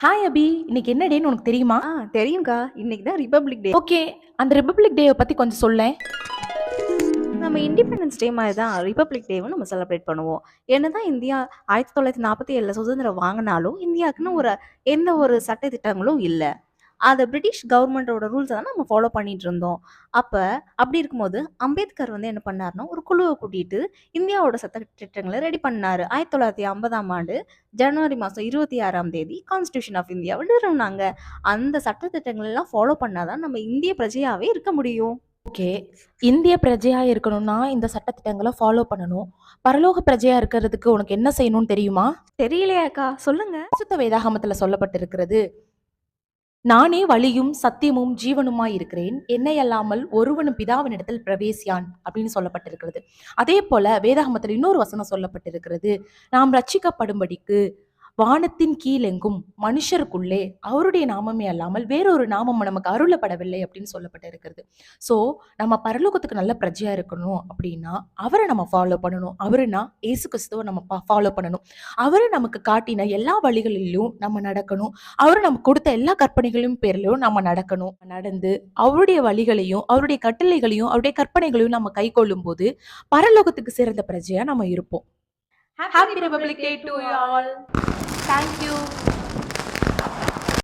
Hi அபி! இன்னைக்கு என்ன டேன்னு உனக்கு தெரியுமா? தெரியும்க்கா. இன்னைக்கு தான் ரிபப்ளிக் டே. ஓகே. அந்த ரிபப்ளிக் டேவ பத்தி கொஞ்சம் சொல்லேன். நம்ம இண்டிபெண்டன்ஸ் டே மாரி தான் ரிபப்ளிக் டேவும் நம்ம செலிப்ரேட் பண்ணுவோம். என்னதான் இந்தியா 1947ல சுதந்திரம் வாங்குனாலும், இந்தியாவுக்குன்னு எந்த ஒரு சட்ட திட்டங்களும் இல்ல. அத பிரிட்டிஷ் கவர்மெண்டோட ரூல்ஸ தான் நம்ம ஃபாலோ பண்ணிட்டு இருந்தோம். அப்ப அப்படி இருக்கும்போது, அம்பேத்கர் என்ன பண்ணாருன்னா, ஒரு குழுவ கூட்டிட்டு இந்தியாவோட சட்ட திட்டங்கள ரெடி பண்ணாரு. 1950ஆம் ஆண்டு ஜனவரி மாசம் 26ஆம் தேதி கான்ஸ்டிடியூஷன் ஆஃப் இந்தியாவ நிறுவுனாங்க. அந்த சட்ட திட்டங்கள் எல்லாம் ஃபாலோ பண்ணா தான் நம்ம இந்திய பிரஜையாவே இருக்க முடியும். ஓகே. இந்திய பிரஜையா இருக்கணும்னா, இந்த சட்டதிட்டங்கள ஃபாலோ பண்ணணும். பரலோக பிரஜையா இருக்கிறதுக்கு உனக்கு என்ன செய்யணும்னு தெரியுமா? தெரியலையே அக்கா, சொல்லுங்க. பரிசுத்த வேதாகமத்துல சொல்லப்பட்டிருக்கிறது, "நானே வழியும், சத்தியமும், ஜீவனுமாய் இருக்கிறேன். என்னை அல்லாமல் ஒருவனும் பிதாவினிடத்தில் பிரவேசியான்" அப்படின்னு சொல்லப்பட்டிருக்கிறது. அதேபோல வேதாகமத்துல இன்னொரு வசனம் சொல்லப்பட்டிருக்கிறது, நாம் ரட்சிக்கப்படும்படிக்கு வானத்தின் கீழெங்கும் மனுஷருக்குள்ளே அவருடைய நாமமே அல்லாமல் வேறொரு நாமம் நமக்கு அருளப்படவில்லை அப்படின்னு சொல்லப்பட்டிருக்கிறது. ஸோ நம்ம பரலோகத்துக்கு நல்ல பிரஜையா இருக்கணும் அப்படின்னா அவரை நம்ம ஃபாலோ பண்ணணும். அவருனா இயேசு கிறிஸ்துவை நம்ம ஃபாலோ பண்ணணும். அவரு நமக்கு காட்டின எல்லா வழிகளிலும் நம்ம நடக்கணும். அவரு நமக்கு கொடுத்த எல்லா கற்பனைகளின் பேர்லயும் நம்ம நடக்கணும். நடந்து அவருடைய வழிகளையும் அவருடைய கட்டளைகளையும் அவருடைய கற்பனைகளையும் நம்ம கை கொள்ளும் போது பரலோகத்துக்கு சிறந்த பிரஜையா நம்ம இருப்போம். Happy Republic Day to you all. Thank you.